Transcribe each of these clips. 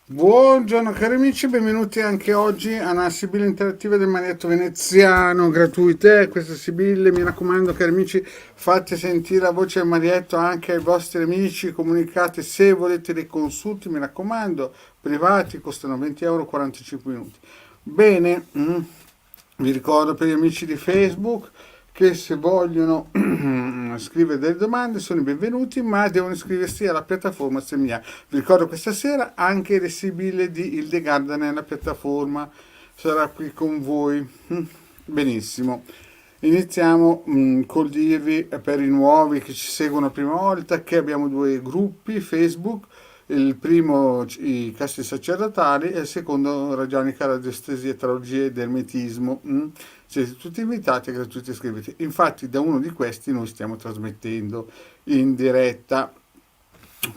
Buongiorno cari amici, benvenuti anche oggi a una sibilla interattiva del Marietto Veneziano gratuite. Questa sibille, mi raccomando cari amici, fate sentire la voce del Marietto anche ai vostri amici, comunicate se volete dei consulti, mi raccomando, privati, costano 20 euro 45 minuti. Bene, vi ricordo per gli amici di Facebook che se vogliono scrivere delle domande sono i benvenuti, ma devono iscriversi alla piattaforma Semia. Vi ricordo questa sera anche le sibille di Hildegarda nella piattaforma sarà qui con voi. Benissimo. Iniziamo col dirvi per i nuovi che ci seguono la prima volta che abbiamo due gruppi Facebook, il primo i casti sacerdotali e il secondo ragionica, radiestesia, teologia ed ermetismo. Siete tutti invitati, gratuiti, iscriviti. Infatti da uno di questi noi stiamo trasmettendo in diretta.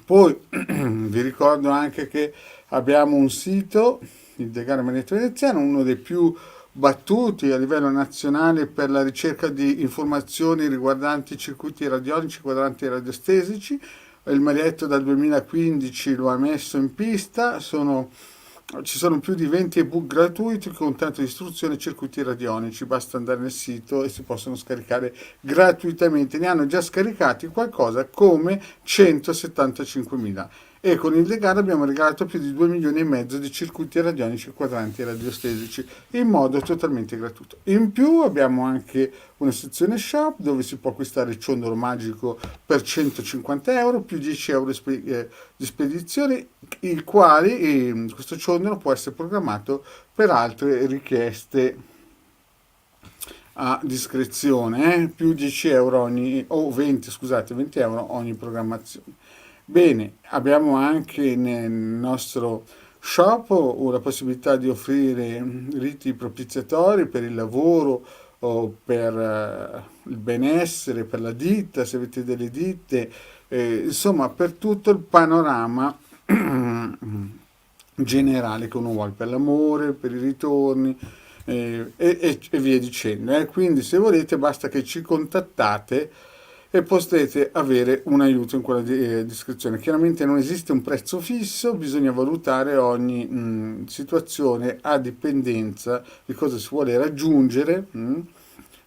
Poi vi ricordo anche che abbiamo un sito, il Decano Magneto Veneziano, uno dei più battuti a livello nazionale per la ricerca di informazioni riguardanti i circuiti radionici, quadranti radiostesici. Il Marietto dal 2015 lo ha messo in pista, ci sono più di 20 ebook gratuiti con tanto di istruzioni e circuiti radionici, basta andare nel sito e si possono scaricare gratuitamente. Ne hanno già scaricati qualcosa come 175.000 e con il legale abbiamo regalato più di 2 milioni e mezzo di circuiti radionici quadranti e radiostesici in modo totalmente gratuito. In più abbiamo anche una sezione shop dove si può acquistare il ciondolo magico per 150 euro più 10 euro di spedizione, il quale questo ciondolo può essere programmato per altre richieste a discrezione, più 10 euro ogni, o 20, scusate, 20 euro ogni programmazione. Bene, abbiamo anche nel nostro shop la possibilità di offrire riti propiziatori per il lavoro o per il benessere, per la ditta, se avete delle ditte, insomma per tutto il panorama generale che uno vuole, per l'amore, per i ritorni e via dicendo. Quindi se volete basta che ci contattate e potrete avere un aiuto in quella descrizione. Chiaramente non esiste un prezzo fisso, bisogna valutare ogni situazione a dipendenza di cosa si vuole raggiungere.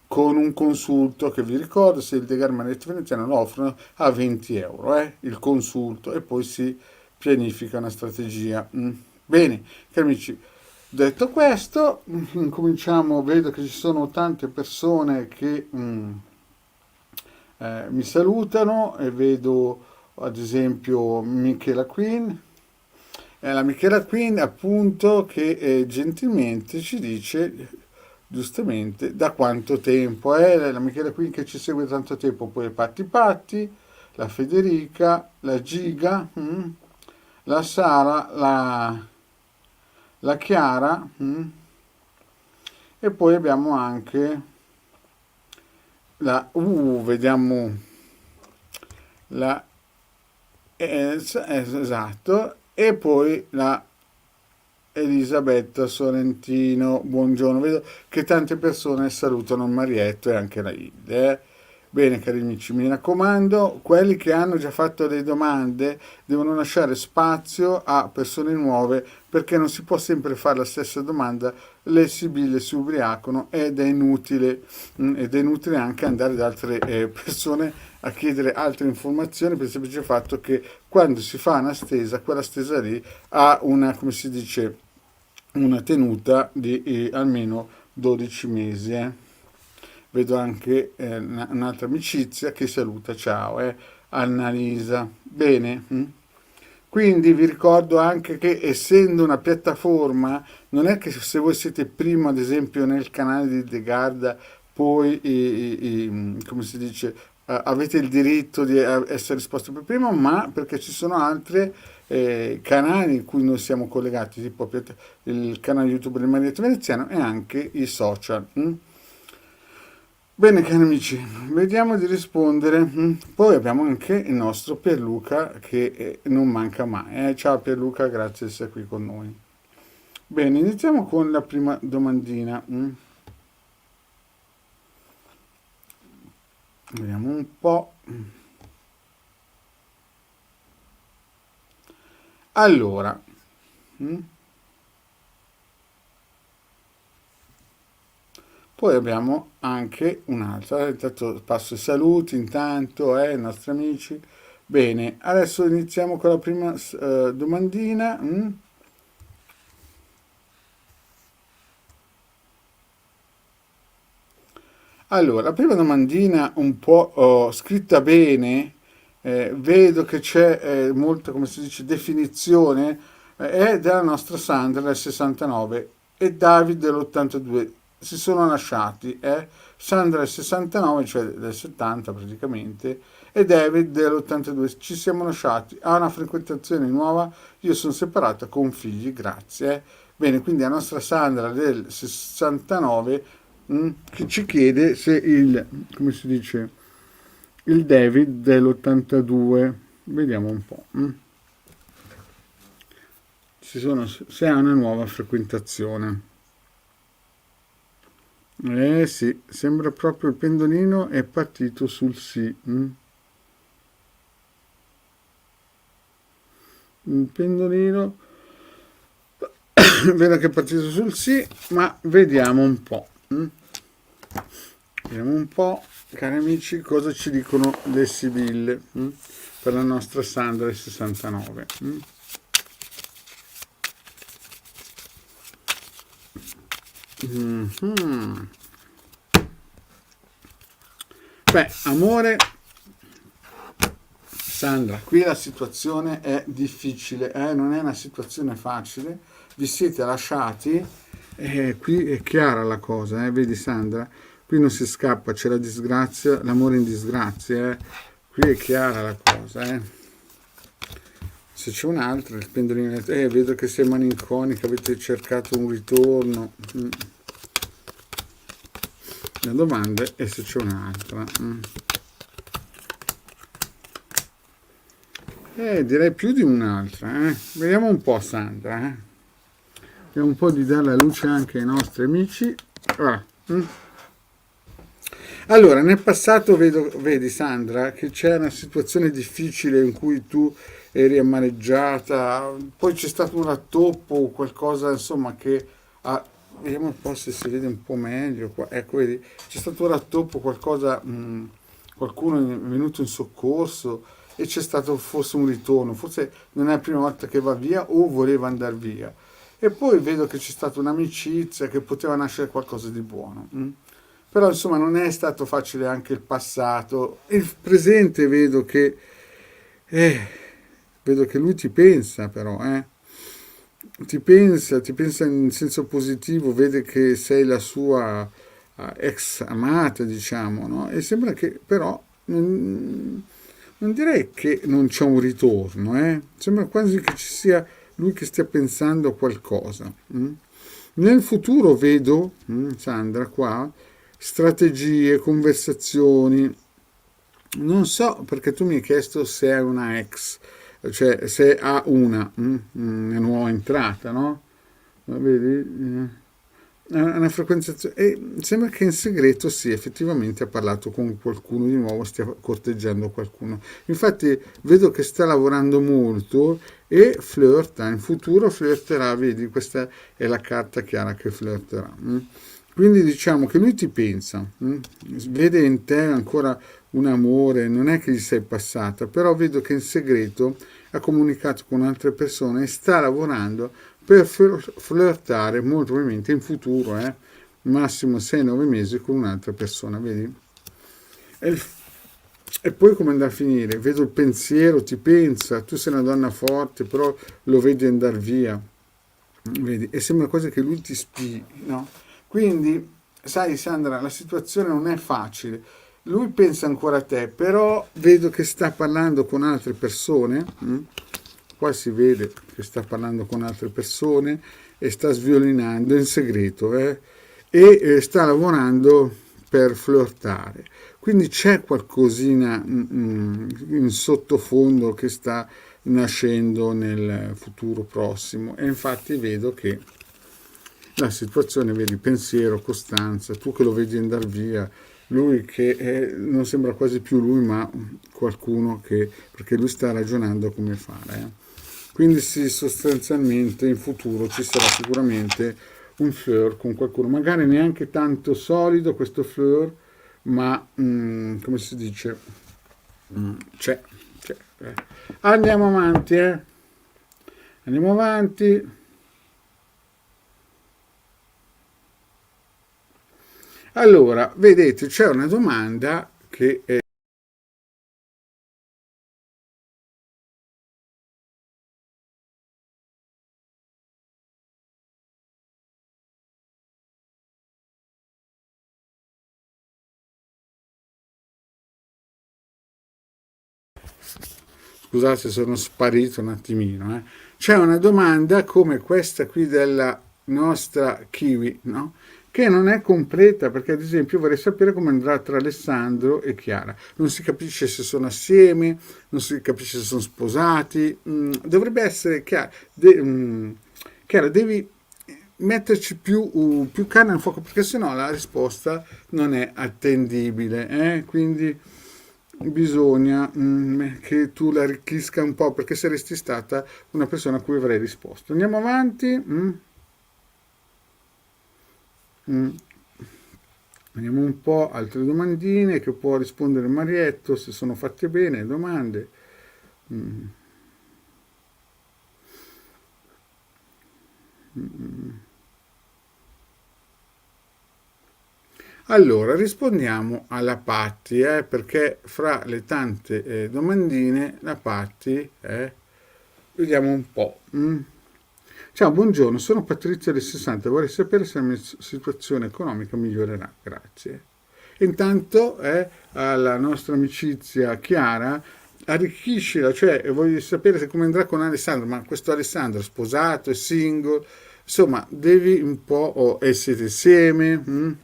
Con un consulto che vi ricordo, se il Degarmanetto Veneziano lo offrono a 20 euro, il consulto, e poi si pianifica una strategia. Bene, cari amici, detto questo, cominciamo, vedo che ci sono tante persone che mi salutano e vedo ad esempio Michela Queen. La Michela Queen appunto che gentilmente ci dice giustamente da quanto tempo è la Michela Queen che ci segue da tanto tempo, poi Patti Patti, la Federica, la Giga, la Sara, la Chiara, e poi abbiamo anche vediamo la esatto, e poi la Elisabetta Sorrentino, buongiorno. Vedo che tante persone salutano il Marietto e anche la Hilde. Bene, cari amici, mi raccomando, quelli che hanno già fatto le domande devono lasciare spazio a persone nuove perché non si può sempre fare la stessa domanda, le sibille si ubriacano ed è inutile anche andare da altre persone a chiedere altre informazioni per il semplice fatto che quando si fa una stesa, quella stesa lì ha una, come si dice, una tenuta di almeno 12 mesi. Vedo anche un'altra amicizia che saluta, ciao, Annalisa. Bene. Quindi vi ricordo anche che essendo una piattaforma, non è che se voi siete primo, ad esempio, nel canale di The Garda, poi, come si dice, avete il diritto di essere esposti per primo, ma perché ci sono altre canali in cui noi siamo collegati, tipo il canale YouTube del Marietto Veneziano e anche i social. Bene cari amici, vediamo di rispondere. Poi abbiamo anche il nostro Pierluca che non manca mai. Ciao Pierluca, grazie di essere qui con noi. Bene, iniziamo con la prima domandina. Vediamo un po'. Allora, mm? Poi abbiamo anche un'altra, intanto passo i saluti, intanto, i nostri amici. Bene, adesso iniziamo con la prima domandina. Allora, la prima domandina un po' scritta bene, vedo che c'è molta, come si dice, definizione, è della nostra Sandra del 69 e David dell'82. Si sono lasciati, Sandra del 69, cioè del 70 praticamente, e David dell'82. Ci siamo lasciati, ha una frequentazione nuova, io sono separata con figli, grazie. Bene, quindi la nostra Sandra del 69 che ci chiede se il, come si dice, il David dell'82, vediamo un po', se ha una nuova frequentazione. Eh sì, sembra proprio il pendolino è partito sul sì. Il pendolino vedo che è partito sul sì, ma vediamo un po'. Vediamo un po', cari amici, cosa ci dicono le sibille per la nostra Sandra del 69. Mhm. Beh, amore, Sandra, qui la situazione è difficile, non è una situazione facile, vi siete lasciati, qui è chiara la cosa, vedi Sandra, qui non si scappa, c'è la disgrazia, l'amore in disgrazia, qui è chiara la cosa. Se c'è un'altra, il pendolino, vedo che sei malinconica, avete cercato un ritorno. La domanda è se c'è un'altra. Direi più di un'altra. Vediamo un po', Sandra. Vediamo un po' di dare la luce anche ai nostri amici. Allora, nel passato vedi Sandra che c'è una situazione difficile in cui tu eri amareggiata, poi c'è stato un rattoppo o qualcosa insomma che ha, vediamo un po' se si vede un po' meglio qua. Ecco, vedi, c'è stato un rattoppo, qualcosa, qualcuno è venuto in soccorso e c'è stato forse un ritorno, forse non è la prima volta che va via o voleva andare via. E poi vedo che c'è stata un'amicizia, che poteva nascere qualcosa di buono. Però insomma non è stato facile anche il passato. Il presente eh, vedo che lui ti pensa però, ti pensa in senso positivo, vede che sei la sua ex amata, diciamo, no? E sembra che però non direi che non c'è un ritorno, Sembra quasi che ci sia lui che stia pensando a qualcosa. Nel futuro vedo, Sandra, qua, strategie, conversazioni. Non so perché tu mi hai chiesto se è una ex, cioè se ha una nuova entrata, no? Vedi? Una frequenza e sembra che in segreto sì, effettivamente ha parlato con qualcuno di nuovo, stia corteggiando qualcuno. Infatti vedo che sta lavorando molto e flirta, in futuro flirterà, vedi, questa è la carta chiara che flirterà. Quindi diciamo che lui ti pensa, vede in te ancora un amore, non è che gli sei passata, però vedo che in segreto ha comunicato con altre persone e sta lavorando per flirtare molto probabilmente in futuro, massimo 6-9 mesi con un'altra persona, vedi? E poi come andrà a finire? Vedo il pensiero, ti pensa, tu sei una donna forte, però lo vedi andare via, vedi? E sembra quasi che lui ti spii, no? Quindi, sai Sandra, la situazione non è facile. Lui pensa ancora a te, però vedo che sta parlando con altre persone. Qua si vede che sta parlando con altre persone e sta sviolinando in segreto e sta lavorando per flirtare. Quindi c'è qualcosina in sottofondo che sta nascendo nel futuro prossimo e infatti vedo che la situazione, vedi, pensiero, costanza, tu che lo vedi andare via, lui che non sembra quasi più lui, ma qualcuno che, perché lui sta ragionando come fare. quindi sì, sostanzialmente in futuro ci sarà sicuramente un flirt con qualcuno, magari neanche tanto solido questo flirt, ma come si dice, c'è. Andiamo avanti, andiamo avanti. Allora, vedete, c'è una domanda che scusate, sono sparito un attimino. C'è una domanda come questa qui della nostra Kiwi, no? Che non è completa perché ad esempio vorrei sapere come andrà tra Alessandro e Chiara. Non si capisce se sono assieme, non si capisce se sono sposati. Dovrebbe essere chiaro. Chiara, devi metterci più carne al fuoco perché sennò la risposta non è attendibile. Quindi bisogna che tu la arricchisca un po' perché saresti stata una persona a cui avrei risposto. Andiamo avanti. Mm. Vediamo un po' altre domandine che può rispondere Marietto se sono fatte bene domande. Mm. Allora, rispondiamo alla Patti, perché fra le tante domandine, la Patti, vediamo un po'. Ciao, buongiorno, sono Patrizia del 60, vorrei sapere se la mia situazione economica migliorerà, grazie. Intanto, alla nostra amicizia Chiara, arricchiscila, cioè voglio sapere se come andrà con Alessandro, ma questo Alessandro è sposato, è single, insomma, devi un po', e siete insieme,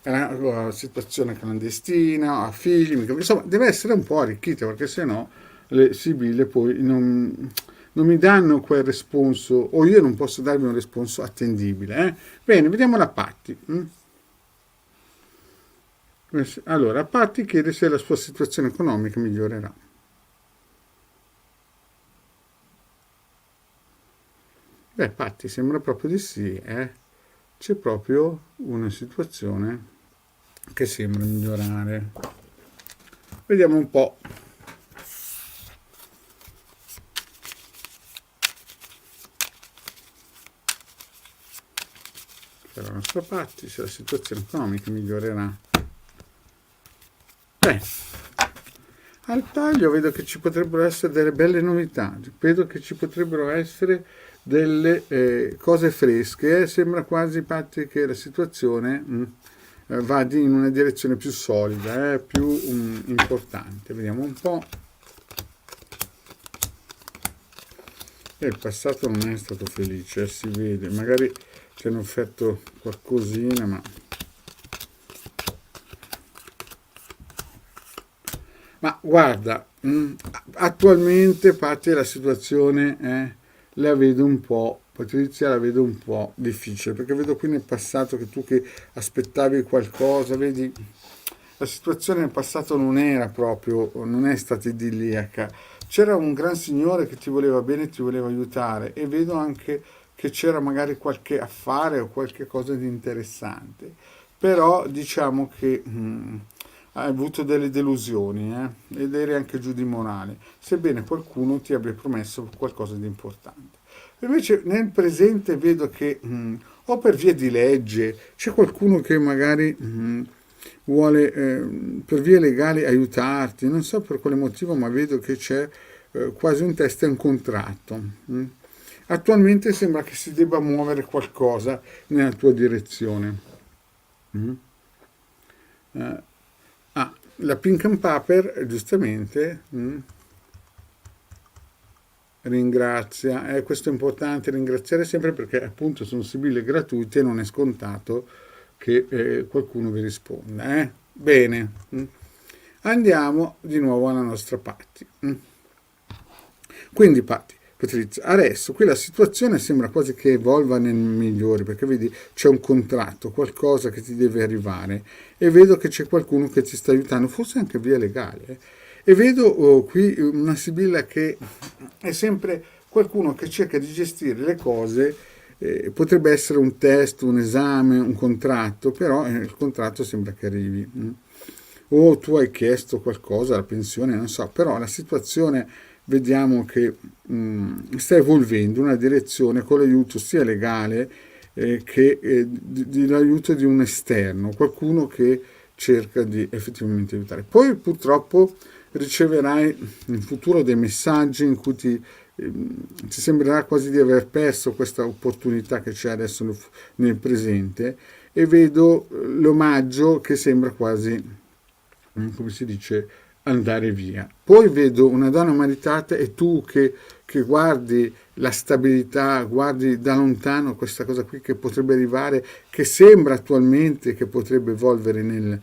è una situazione clandestina, ha figli, insomma, deve essere un po' arricchita perché sennò le sibille poi non mi danno quel responso o io non posso darvi un responso attendibile. Bene, vediamo la Patti. Allora, Patti chiede se la sua situazione economica migliorerà. Beh, Patti, sembra proprio di sì, C'è proprio una situazione che sembra migliorare. Vediamo un po'. Per la nostra Patti, se la situazione economica migliorerà. Beh, al taglio vedo che ci potrebbero essere delle belle novità, vedo che ci potrebbero essere delle cose fresche, sembra quasi Patti che la situazione vada in una direzione più solida, più importante. Vediamo un po'. Il passato non è stato felice, si vede, magari ti hanno offerto qualcosina, ma guarda, attualmente Patti la situazione la vedo un po', Patrizia la vedo un po' difficile, perché vedo qui nel passato che tu che aspettavi qualcosa, vedi, la situazione nel passato non era proprio, non è stata idilliaca. C'era un gran signore che ti voleva bene, ti voleva aiutare e vedo anche che c'era magari qualche affare o qualche cosa di interessante. Però diciamo che hai avuto delle delusioni ed eri anche giù di morale, sebbene qualcuno ti abbia promesso qualcosa di importante. Invece nel presente vedo che o per via di legge c'è qualcuno che magari vuole per vie legali aiutarti, non so per quale motivo, ma vedo che c'è quasi un test e un contratto. Attualmente sembra che si debba muovere qualcosa nella tua direzione. Mm. La Pink and Paper, giustamente, ringrazia. Questo è importante, ringraziare sempre perché appunto sono sibille gratuite e non è scontato che qualcuno vi risponda. Bene, andiamo di nuovo alla nostra Patti. Quindi Patti, Patrizia, adesso qui la situazione sembra quasi che evolva nel migliore, perché vedi c'è un contratto, qualcosa che ti deve arrivare e vedo che c'è qualcuno che ti sta aiutando, forse anche via legale. E vedo qui una Sibilla che è sempre qualcuno che cerca di gestire le cose, potrebbe essere un test, un esame, un contratto, però il contratto sembra che arrivi. O tu hai chiesto qualcosa, la pensione, non so, però la situazione vediamo che sta evolvendo in una direzione con l'aiuto sia legale che l'aiuto di un esterno, qualcuno che cerca di effettivamente aiutare. Poi purtroppo riceverai in futuro dei messaggi in cui ti sembrerà quasi di aver perso questa opportunità che c'è adesso nel presente, e vedo l'omaggio che sembra quasi, come si dice, andare via. Poi vedo una donna maritata e tu che guardi la stabilità, guardi da lontano questa cosa qui che potrebbe arrivare, che sembra attualmente che potrebbe evolvere in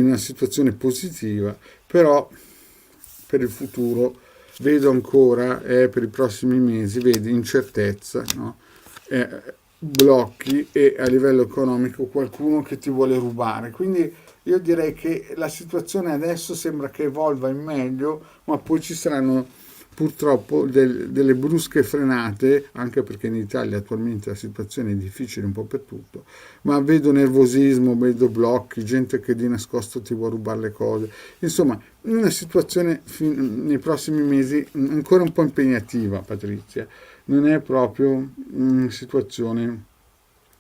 una situazione positiva, però per il futuro vedo ancora, per i prossimi mesi, vedi incertezza, no? Blocchi, e a livello economico qualcuno che ti vuole rubare. Quindi io direi che la situazione adesso sembra che evolva in meglio, ma poi ci saranno purtroppo delle brusche frenate, anche perché in Italia attualmente la situazione è difficile un po' per tutto, ma vedo nervosismo, vedo blocchi, gente che di nascosto ti vuole rubare le cose, insomma una situazione nei prossimi mesi ancora un po' impegnativa, Patrizia, non è proprio una situazione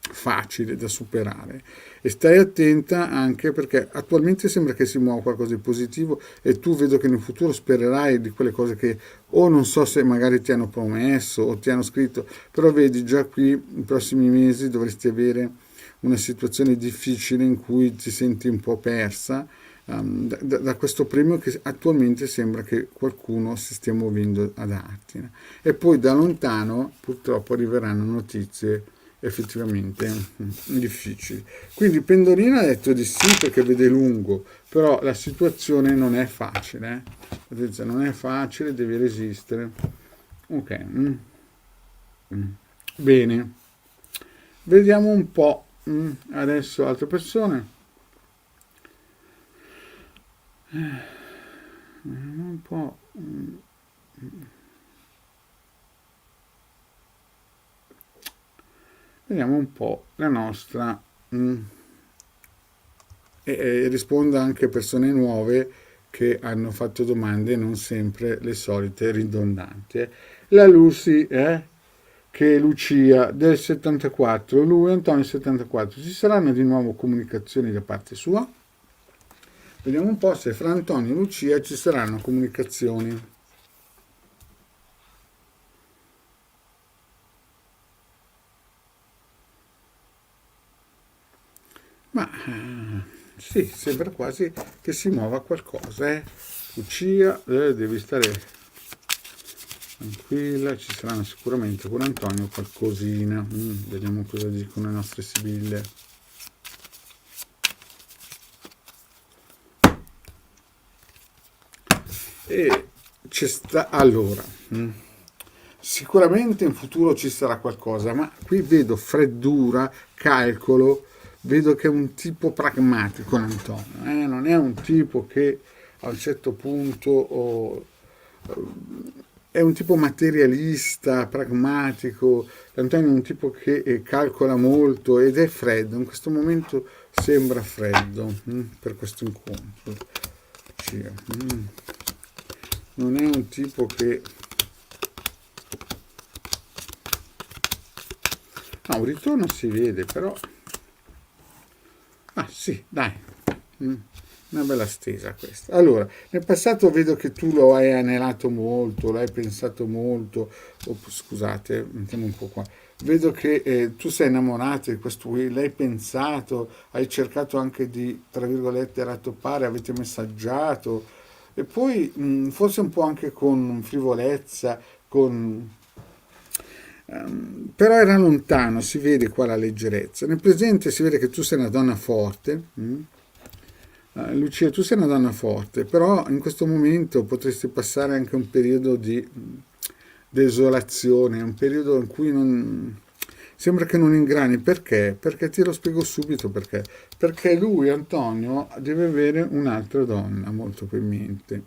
facile da superare, e stai attenta anche perché attualmente sembra che si muova qualcosa di positivo, e tu vedo che nel futuro spererai di quelle cose che, o non so se magari ti hanno promesso o ti hanno scritto, però vedi già qui i prossimi mesi dovresti avere una situazione difficile in cui ti senti un po' persa da questo premio che attualmente sembra che qualcuno si stia muovendo a darti. E poi da lontano purtroppo arriveranno notizie effettivamente difficili. Quindi Pendolino ha detto di sì perché vede lungo, però la situazione non è facile, non è facile, devi resistere. Ok, bene, vediamo un po'. Adesso altre persone. Un po'. Vediamo un po' la nostra. E risponda anche persone nuove che hanno fatto domande non sempre le solite ridondanti. La Lucy che è Lucia del 74, lui Antonio 74. Ci saranno di nuovo comunicazioni da parte sua? Vediamo un po' se fra Antonio e Lucia ci saranno comunicazioni. Ma sì, sembra quasi che si muova qualcosa. Lucia, devi stare tranquilla, ci saranno sicuramente con Antonio qualcosina. Vediamo cosa dicono le nostre sibille. E ci sta allora. Sicuramente in futuro ci sarà qualcosa, ma qui vedo freddura, calcolo, vedo che è un tipo pragmatico Antonio, non è un tipo che a un certo punto è un tipo materialista, pragmatico. Antonio è un tipo che calcola molto ed è freddo, in questo momento sembra freddo per questo incontro. Non è un tipo che... No, un ritorno si vede, però... Ah sì, dai, una bella stesa questa. Allora, nel passato vedo che tu lo hai anelato molto, l'hai pensato molto, scusate, mettiamo un po' qua. Vedo che tu sei innamorato di questo qui, l'hai pensato, hai cercato anche di, tra virgolette, rattoppare, avete messaggiato, e poi forse un po' anche con frivolezza, con... però era lontano, si vede qua la leggerezza. Nel presente si vede che tu sei una donna forte. Lucia, tu sei una donna forte, però in questo momento potresti passare anche un periodo di desolazione, un periodo in cui non... Sembra che non ingrani. Perché? Perché ti lo spiego subito perché. Perché lui, Antonio, deve avere un'altra donna molto più in mente.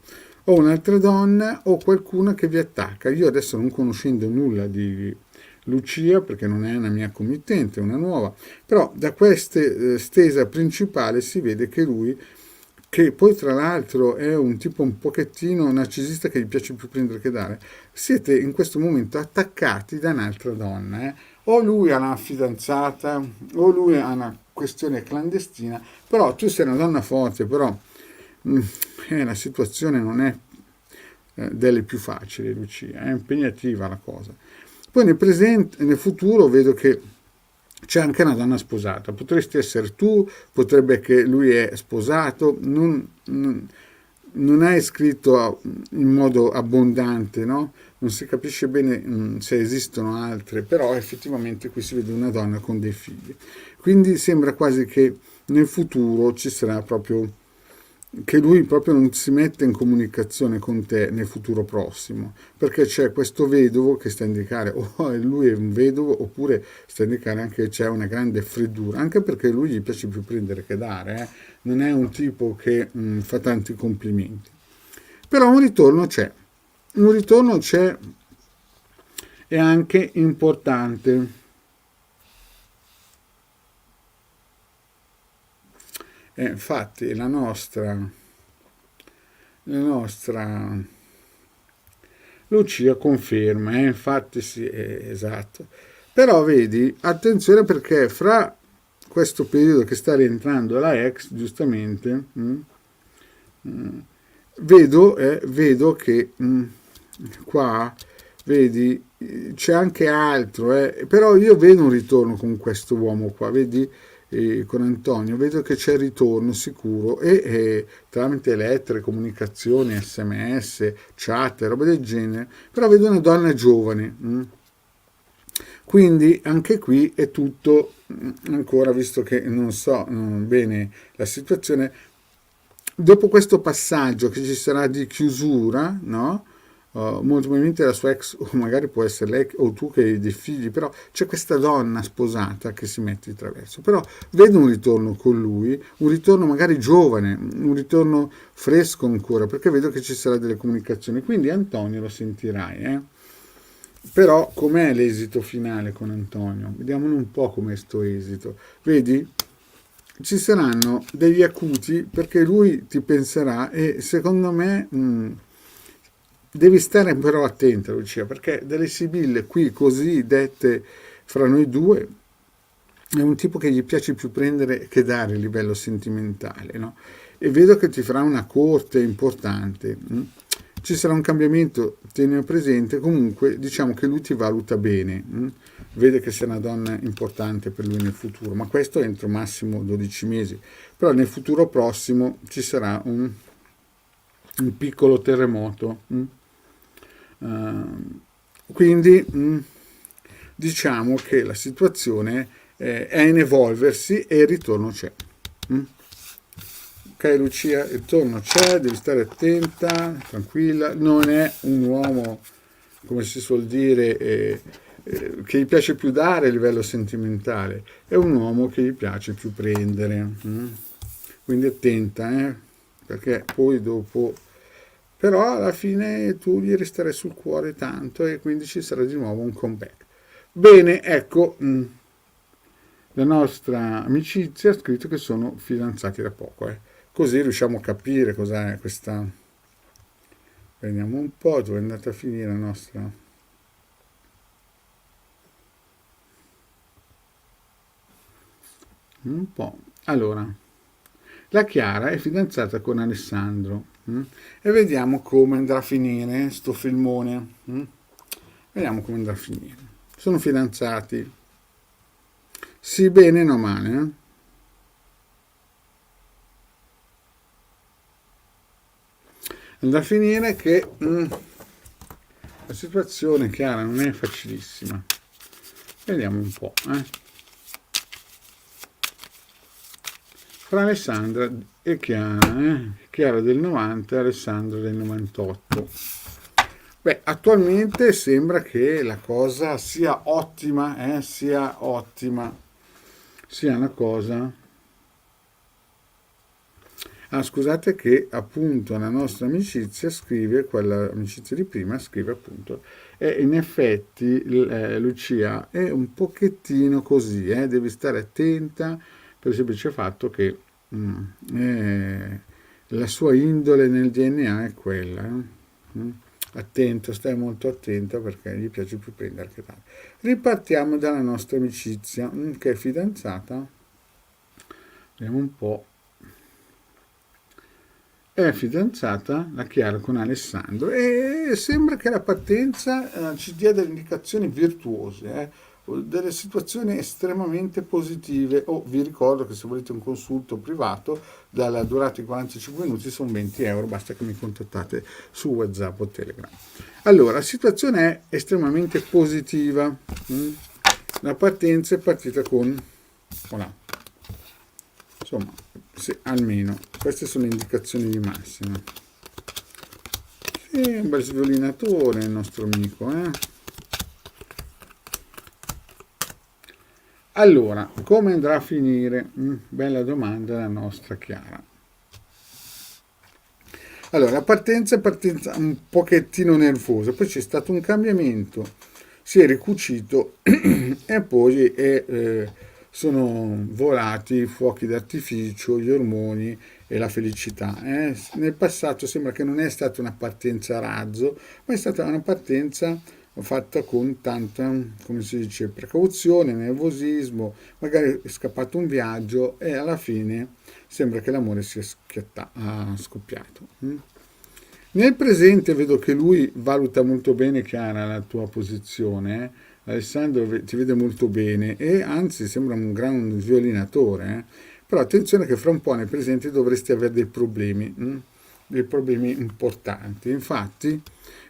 o un'altra donna o qualcuno che vi attacca. Io adesso, non conoscendo nulla di Lucia, perché non è una mia committente, è una nuova, però da questa stesa principale si vede che lui, che poi tra l'altro è un tipo un pochettino narcisista che gli piace più prendere che dare, siete in questo momento attaccati da un'altra donna. O lui ha una fidanzata, o lui ha una questione clandestina, però tu sei una donna forte, però la situazione non è delle più facili, Lucia, è impegnativa la cosa. Poi nel presente, nel futuro vedo che c'è anche una donna sposata, potresti essere tu, potrebbe che lui è sposato, non è scritto in modo abbondante, no? Non si capisce bene se esistono altre, però effettivamente qui si vede una donna con dei figli. Quindi sembra quasi che nel futuro ci sarà proprio, che lui proprio non si mette in comunicazione con te nel futuro prossimo, perché c'è questo vedovo che sta a indicare o lui è un vedovo, oppure sta a indicare anche che c'è una grande freddura, anche perché lui gli piace più prendere che dare, non è un tipo che fa tanti complimenti. Però un ritorno c'è, è anche importante. Infatti la nostra Lucia conferma, infatti sì, esatto. Però vedi, attenzione, perché fra questo periodo che sta rientrando la ex, giustamente, vedo che qua, vedi, c'è anche altro, però io vedo un ritorno con questo uomo qua, vedi, con Antonio, vedo che c'è ritorno sicuro e tramite lettere, comunicazioni, sms, chat, roba del genere, però vedo una donna giovane. Quindi anche qui è tutto ancora, visto che non so bene la situazione, dopo questo passaggio che ci sarà di chiusura, no? Molto probabilmente la sua ex, o magari può essere lei o tu che hai dei figli, però c'è questa donna sposata che si mette di traverso. Però vedo un ritorno con lui, un ritorno magari giovane, un ritorno fresco ancora, perché vedo che ci sarà delle comunicazioni. Quindi Antonio lo sentirai, Però com'è l'esito finale con Antonio? Vediamo un po' com'è sto esito. Vedi? Ci saranno degli acuti perché lui ti penserà e secondo me devi stare però attenta, Lucia, perché delle sibille qui così dette fra noi due è un tipo che gli piace più prendere che dare a livello sentimentale, no? E vedo che ti farà una corte importante. Ci sarà un cambiamento, tieni presente, comunque diciamo che lui ti valuta bene, vede che sei una donna importante per lui nel futuro, ma questo entro massimo 12 mesi, però nel futuro prossimo ci sarà un piccolo terremoto. Quindi diciamo che la situazione è in evolversi e il ritorno c'è. Ok Lucia, il ritorno c'è, devi stare attenta, tranquilla, non è un uomo, come si suol dire, che gli piace più dare a livello sentimentale, è un uomo che gli piace più prendere. Quindi attenta, perché poi dopo, però alla fine tu gli resterai sul cuore tanto e quindi ci sarà di nuovo un comeback. Bene, ecco, la nostra amicizia ha scritto che sono fidanzati da poco, così riusciamo a capire cos'è questa. Vediamo un po' dove è andata a finire la nostra. Un po'. Allora, la Chiara è fidanzata con Alessandro e vediamo come andrà a finire sto filmone. Vediamo come andrà a finire. Sono fidanzati. Sì, bene, no male, Andrà a finire che la situazione, Chiara, non è facilissima. Vediamo un po', Fra Alessandra e Chiara, Chiara del 90 e Alessandro del 98. Beh, attualmente sembra che la cosa sia ottima, sia ottima, sia una cosa. Ah, scusate che appunto la nostra amicizia scrive, quella amicizia di prima scrive appunto, e in effetti Lucia è un pochettino così, devi stare attenta per il semplice fatto che mm, la sua indole nel DNA è quella. Mm. Attento, stai molto attento perché gli piace più prendere che dare. Ripartiamo dalla nostra amicizia, che è fidanzata. Vediamo un po'. È fidanzata la Chiara con Alessandro e sembra che la partenza ci dia delle indicazioni virtuose, o delle situazioni estremamente positive. Vi ricordo che se volete un consulto privato dalla durata di 45 minuti sono 20 euro, basta che mi contattate su WhatsApp o Telegram. Allora, la situazione è estremamente positiva. La partenza è partita con... Voilà. Insomma, almeno queste sono le indicazioni di massima. Sì, un bel sviolinatore il nostro amico, eh? Allora, come andrà a finire? Bella domanda la nostra Chiara. Allora, la partenza è partenza un pochettino nervosa, poi c'è stato un cambiamento, si è ricucito e poi sono volati i fuochi d'artificio, gli ormoni e la felicità. Nel passato sembra che non è stata una partenza a razzo, ma è stata una partenza fatta con tanta, come si dice, precauzione, nervosismo, magari è scappato un viaggio e alla fine sembra che l'amore sia scoppiato. Nel presente vedo che lui valuta molto bene, Chiara, la tua posizione. Alessandro ti vede molto bene e anzi sembra un gran violinatore. Però attenzione che fra un po' nel presente dovresti avere dei problemi importanti. Infatti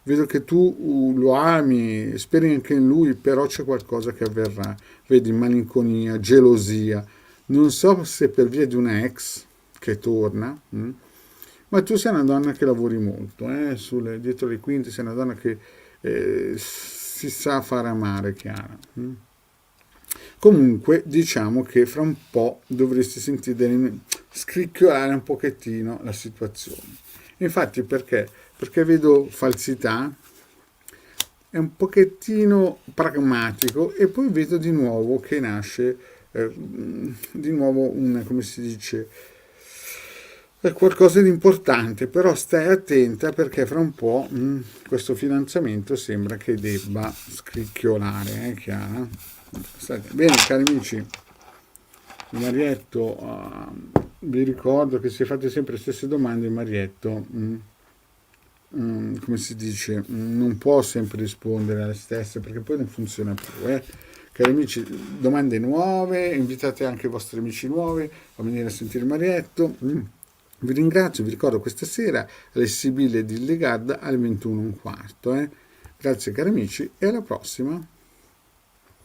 vedo che tu lo ami, speri anche in lui, però c'è qualcosa che avverrà. Vedi malinconia, gelosia. Non so se per via di una ex che torna, ma tu sei una donna che lavori molto, dietro le quinte sei una donna che si sa fare amare, Chiara. Comunque diciamo che fra un po' dovresti sentire scricchiolare un pochettino la situazione. Infatti perché? Perché vedo falsità, è un pochettino pragmatico e poi vedo di nuovo che nasce di nuovo un, come si dice, è qualcosa di importante, però stai attenta perché fra un po' questo fidanzamento sembra che debba scricchiolare, Chiara? Bene, cari amici, il Marietto, vi ricordo che se fate sempre le stesse domande, il Marietto, come si dice, non può sempre rispondere alle stesse perché poi non funziona più. Cari amici, domande nuove, invitate anche i vostri amici nuovi a venire a sentire il Marietto. Vi ringrazio, vi ricordo questa sera alle Sibille di Illegad alle 21:15. Grazie cari amici e alla prossima.